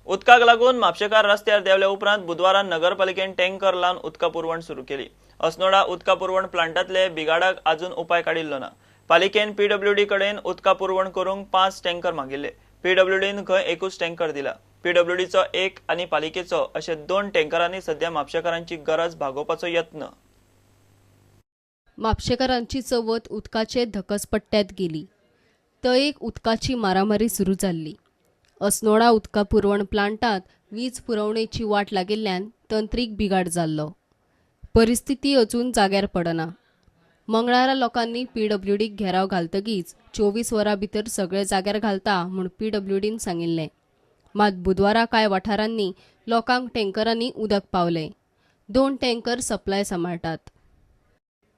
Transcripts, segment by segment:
उदकाक लागून म्हापशेकार रस्त्यार देवल्या उपरांत बुधवारान नगरपालिकेन टँकर लावन उदका पुरवण सुरू केली। अस्नोडा उदका पुरवण प्लांटातले बिगाडाक अजून उपाय काडिल्लो ना। पालिकेन पीडब्ल्यूडी कडेन उदका पुरवण करूंक 5 टँकर मागिल्ले। पीडब्ल्यूडीन खंय एकूच टँकर दिला। पीडब्ल्यूडीचो एक आणि पालिकेचो अशे 2 टँकरांनी सध्या म्हापशेकारांची गरज भागोवपाचो यत्न। म्हापशेकारांची चवथ उदकाचे धकसपट्ट्यात गेली। तळयेक उदकाची मारामारी सुरू जाल्ली। अस्नोडा उदका पुरवण प्लांटात वीज पुरवणेची वाट लागिल्ल्यान तंत्रीक बिगाड जाल्लो। परिस्थिती अजून जाग्यार पडना। मंगळारा लोकांनी पीडब्ल्यूडीक घेराव घालतकीच 24 वरां भितर सगळे जाग्यार घालता म्हूण पीडब्ल्यूडीन सांगिल्लें। मात बुधवारा कांय वाठारांनी लोकांक टँकरांनी उदक पावले। 2 टँकर सप्लाय सांबाळटात।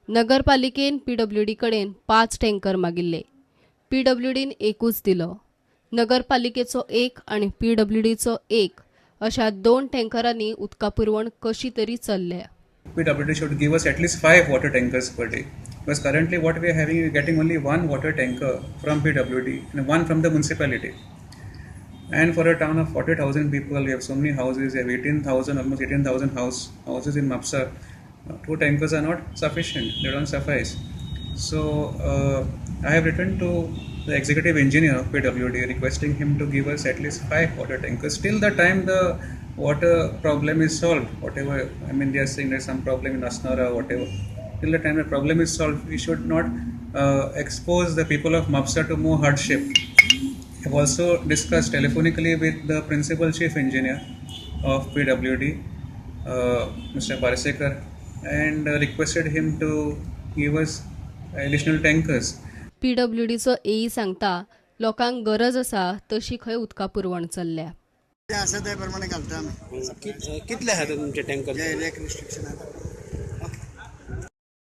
नगरपालिकेन पीडब्ल्यूडी कडेन 5 टँकर मागिल्ले। पीडब्ल्यूडीन एकूच दिलो। नगरपालिकेचो एक आणि पीडब्ल्यूडीचो एक अशा 2 टँकरांनी उदका पुरवण कशी तरी चल्ल्या। PWD should give us at least 5 water tankers per day, because currently what we are having, we are getting only 1 water tanker from PWD and 1 from the municipality. And for a town of 40,000 people, we have so many houses, we have 18,000, almost 18,000 houses in Mapsa. 2 tankers are not sufficient, they don't suffice. So I have written to the executive engineer of PWD requesting him to give us at least 5 water tankers till the time the water problem is solved. Whatever, I mean, they are saying there's some problem in Asnora or whatever. Till the time the problem is solved, we should not expose the people of Mapsa to more hardship. I have also discussed telephonically with the principal chief engineer of PWD, Mr. Parsekar, and requested him to give us additional tankers. पीडब्ल्यूडीचो एई सांगता लोकांक गरज आसा तशी खंय उदका पुरवण चल्ल्या। आसा त्या प्रमाणे घालता आमी। कितले आहात तुमचे टँकर? एक रिस्ट्रिक्शन आहा।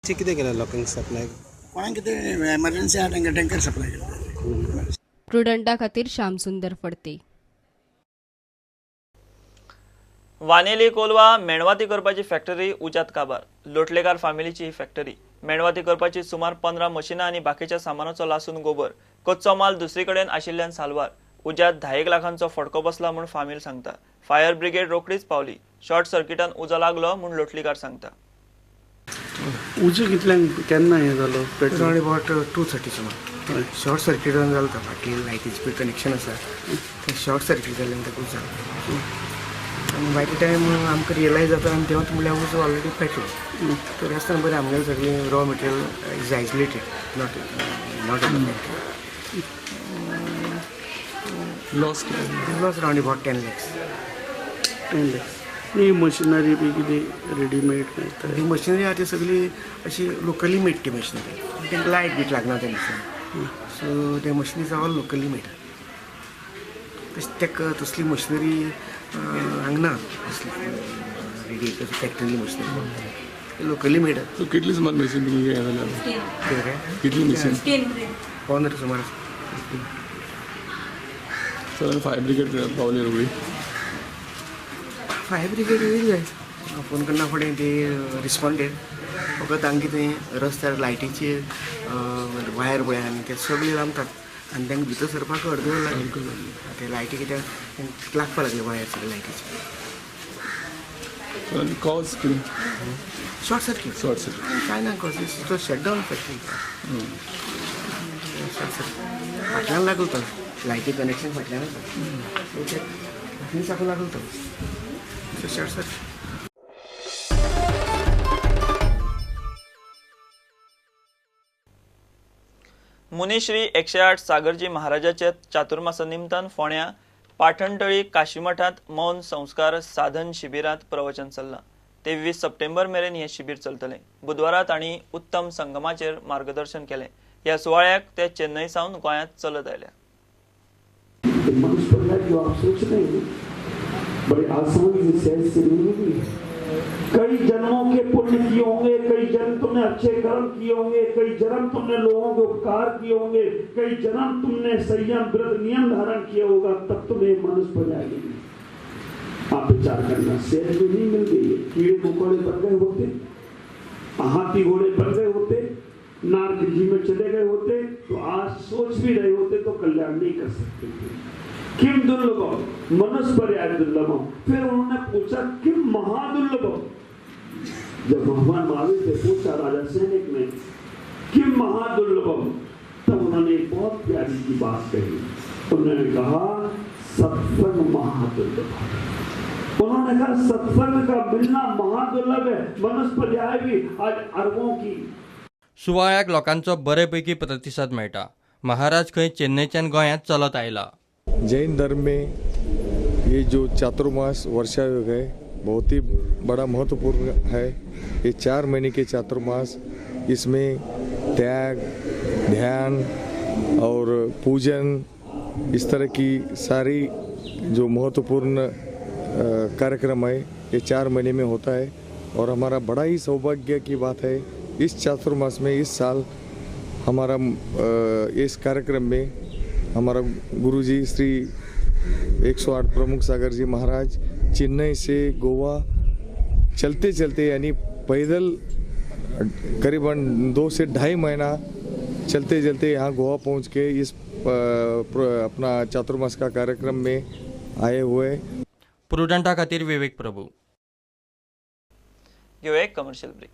कितें केला लोकांक सप्लाय? कोणाक कितें एमर्जन्सी आहा तांकां टँकर सप्लाय करता। प्रुडंटा खातीर श्यामसुंदर फडते। वानेली कोलवा मेणवाती करपाची फॅक्टरी उज्यात काबार। लोटलेकार फामिलीची ही फॅक्टरी। मेणवाती करपाची सुमार 15 मशिनां आणि बाकीच्या सामानाचो लासून गोबर। कच्चो माल दुसरीकडेन आशिल्ल्यान साल्वार। उज्यात 10 लाखांचो फटको बसला म्हूण फामील सांगता। फायर ब्रिगेड रोखडीच पावली। शॉर्ट सर्किटान उजो लागलो म्हूण लोटलीकार सांगता। उजो कितल्यांक केन्ना हे जालो? अराउंड अबाउट 2:30 सुमार शॉर्ट सर्किट जावन फाटली लायटीचे पळय कनेक्शन आसा ते शॉर्ट सर्किट जाल्ल्यान तेका उजो जालो। आनी बाय द टायम आमकां रियलायज जाता आनी तेवत म्हणल्यार उजो ऑलरेडी पेटलो। तर आसतना बरें आमगेलें सगळें raw material is isolated, not loss around about 10 lakhs. 10 lakhs. ही मशिनरी बी कितें रेडीमेड मेळटा? ही मशिनरी आहा ती सगळी अशी लोकली मेड ती मशिनरी। तांकां लायट बीट लागना त्या मशिनरी, सो ते मशिनरीज ऑल लोकली मेड। तेका तसली मशिनरी हांगा ना, ready factory machinery locally made. So कितली सुमार मशीन तुमी हे जाल्या? कितली मशीन? 15 सुमार। सो फायर ब्रिगेड पावली रोखडी? फायर ब्रिगेड येयली जाय, फोन करना फुडें ती रिस्पॉन्डेड। फकत हांगा कितें रस्त्यार लायटीचे वायर पळय आनी ते सगळे लामतात आनी तांकां भितर सरपाक अर्द वर लागलो। ते लायटी कित्याक लागपाक लागले वायर सगळे लायटीचे। कॉज कितें? Short circuit. शॉर्ट सर्किट कांय ना, कॉज तो शटडावन फॅक्टरी। शॉर्ट सर्किट फाटल्यान लागलो तो, लायटी कनेक्शन फाटल्यान फाटल्यान साकून लागलो तो शॉर्ट सर्किट। मुनिश्री 108 सागरजी महाराजाचे चातुर्मासा निमतान फोंड्या पाठणतळी काशीमठांत मौन संस्कार साधन शिबिरांत प्रवचन चल्ला। 23 सप्टेंबर मेरेन हे शिबीर चलतले। बुधवारा तांणी उत्तम संगमाचेर मार्गदर्शन केले। ह्या सुवाळ्याक ते चेन्नई सावन गोंयांत चलत आयल्या। कई जन्मों के पुण्य किए होंगे, कई जन्म तुमने अच्छे कर्म किए होंगे, कई जन्म तुमने लोगों के उपकार किए होंगे, कई जन्म तुमने संयम व्रत नियम धारण किया होगा, तब तुम्हें मनुष्य बन जाएगी। आप विचार करना, सेहत भी नहीं मिल गई, कीड़े मकोड़े बन गए होते, हाथी घोड़े बन गए होते, नारद जी में चले गए होते, तो आज सोच भी रहे होते तो कल्याण नहीं कर सकते थे। किम दुर्लभम मनुष्पर्याय दुर्लभम। फिर उन्होंने पूछा किम महादुर्लभम। जब भगवान महावीर से पूछा राजा सैनिक ने किम महादुर्लभम, तब उन्होंने एक बहुत प्यारी सी बात कही। उन्होंने कहा सत्संग महादुर्लभ। उन्होंने कहा सत्संग का मिलना महादुर्लभ है। मनुष्पर्याय भी आज अरबों की। सुवाळ्याक लोकांचो बरेपैकी प्रतिसाद मेळटा। महाराज खंय चेन्नईच्यान गोंयांत चलत आयला। जैन धर्म में ये जो चातुर्मास वर्षायोग है बहुत ही बड़ा महत्वपूर्ण है। ये 4 महीने के चातुर्मास, इसमें त्याग, ध्यान और पूजन, इस तरह की सारी जो महत्वपूर्ण कार्यक्रम है ये 4 महीने में होता है। और हमारा बड़ा ही सौभाग्य की बात है इस चातुर्मास में इस साल हमारा इस कार्यक्रम में हमारा गुरुजी श्री 108 प्रमुख सागर जी महाराज चेन्नई से गोवा चलते चलते यानी पैदल करीबन 2 से 2.5 महीना चलते चलते यहाँ गोवा पहुँच के इस अपना चातुर्मास का कार्यक्रम में आए हुए। प्रुडंटा खातीर विवेक प्रभू। घेऊया एक कमर्शियल ब्रेक।